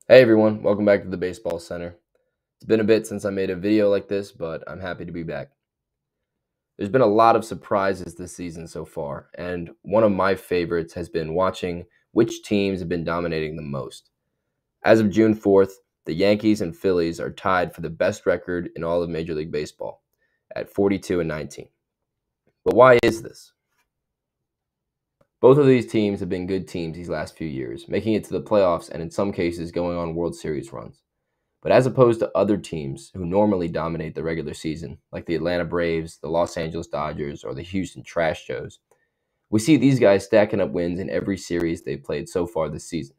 Hey everyone, welcome back to the Baseball Center. It's been a bit since I made a video like this, but I'm happy to be back. There's been a lot of surprises this season so far, and one of my favorites has been watching which teams have been dominating the most. As of June 4th, the Yankees and Phillies are tied for the best record in all of Major League Baseball at 42-19. But why is this? Both of these teams have been good teams these last few years, making it to the playoffs and in some cases going on World Series runs. But as opposed to other teams who normally dominate the regular season, like the Atlanta Braves, the Los Angeles Dodgers, or the Houston Trash Joes, we see these guys stacking up wins in every series they've played so far this season.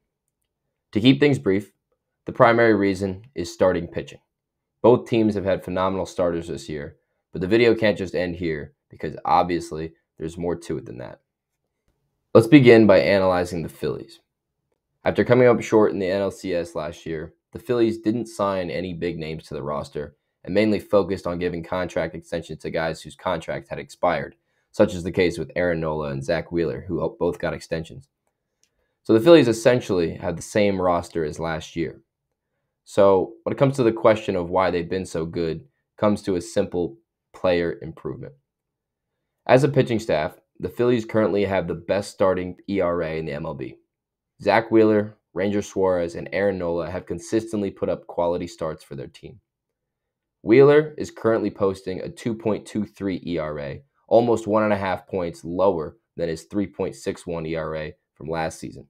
To keep things brief, the primary reason is starting pitching. Both teams have had phenomenal starters this year, but the video can't just end here because obviously there's more to it than that. Let's begin by analyzing the Phillies. After coming up short in the NLCS last year, the Phillies didn't sign any big names to the roster and mainly focused on giving contract extensions to guys whose contract had expired, such as the case with Aaron Nola and Zach Wheeler, who both got extensions. So the Phillies essentially have the same roster as last year. So when it comes to the question of why they've been so good, it comes to a simple player improvement. As a pitching staff, the Phillies currently have the best starting ERA in the MLB. Zach Wheeler, Ranger Suarez, and Aaron Nola have consistently put up quality starts for their team. Wheeler is currently posting a 2.23 ERA, almost 1.5 points lower than his 3.61 ERA from last season.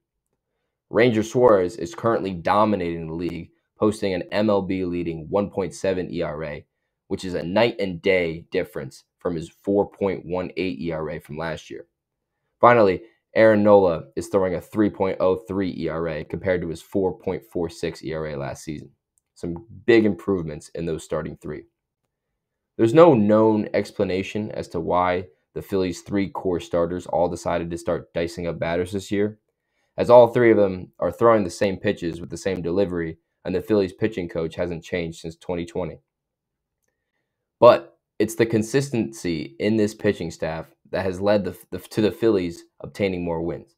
Ranger Suarez is currently dominating the league, posting an MLB-leading 1.7 ERA, which is a night and day difference from his 4.18 ERA from last year. Finally, Aaron Nola is throwing a 3.03 ERA compared to his 4.46 ERA last season. Some big improvements in those starting three. There's no known explanation as to why the Phillies' three core starters all decided to start dicing up batters this year, as all three of them are throwing the same pitches with the same delivery, and the Phillies' pitching coach hasn't changed since 2020. But it's the consistency in this pitching staff that has led to the Phillies obtaining more wins.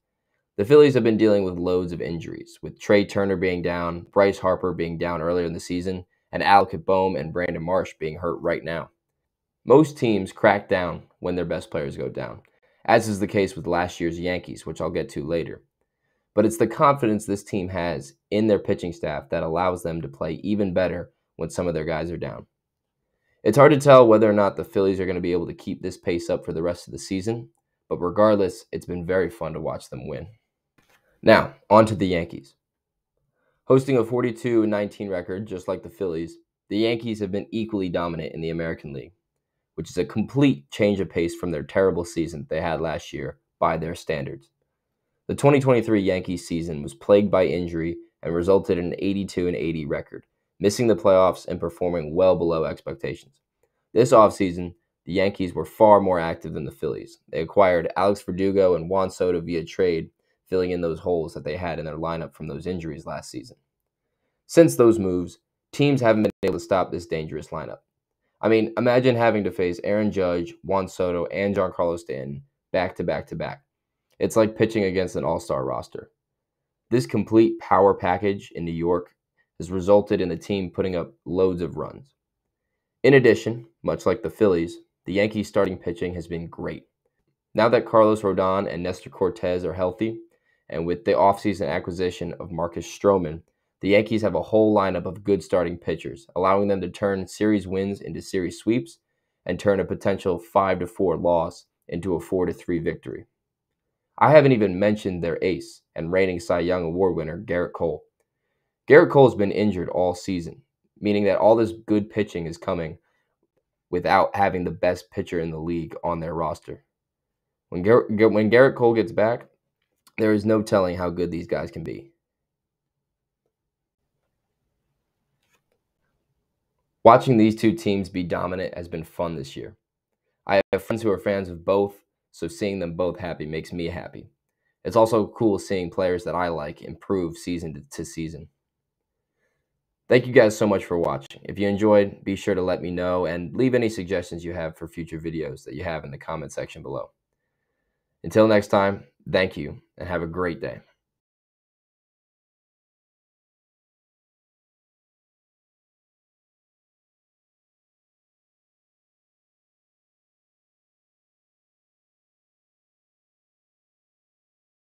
The Phillies have been dealing with loads of injuries, with Trey Turner being down, Bryce Harper being down earlier in the season, and Alec Boehm and Brandon Marsh being hurt right now. Most teams crack down when their best players go down, as is the case with last year's Yankees, which I'll get to later. But it's the confidence this team has in their pitching staff that allows them to play even better when some of their guys are down. It's hard to tell whether or not the Phillies are going to be able to keep this pace up for the rest of the season, but regardless, it's been very fun to watch them win. Now, on to the Yankees. Hosting a 42-19 record, just like the Phillies, the Yankees have been equally dominant in the American League, which is a complete change of pace from their terrible season they had last year by their standards. The 2023 Yankees season was plagued by injury and resulted in an 82-80 record, missing the playoffs and performing well below expectations. This offseason, the Yankees were far more active than the Phillies. They acquired Alex Verdugo and Juan Soto via trade, filling in those holes that they had in their lineup from those injuries last season. Since those moves, teams haven't been able to stop this dangerous lineup. I mean, imagine having to face Aaron Judge, Juan Soto, and Giancarlo Stanton back to back to back. It's like pitching against an all-star roster. This complete power package in New York has resulted in the team putting up loads of runs. In addition, much like the Phillies, the Yankees' starting pitching has been great. Now that Carlos Rodon and Nestor Cortez are healthy, and with the offseason acquisition of Marcus Stroman, the Yankees have a whole lineup of good starting pitchers, allowing them to turn series wins into series sweeps and turn a potential 5-4 loss into a 4-3 victory. I haven't even mentioned their ace and reigning Cy Young Award winner, Garrett Cole. Garrett Cole has been injured all season, meaning that all this good pitching is coming without having the best pitcher in the league on their roster. When Garrett Cole gets back, there is no telling how good these guys can be. Watching these two teams be dominant has been fun this year. I have friends who are fans of both, so seeing them both happy makes me happy. It's also cool seeing players that I like improve season to season. Thank you guys so much for watching. If you enjoyed, be sure to let me know and leave any suggestions you have for future videos that you have in the comment section below. Until next time, thank you and have a great day.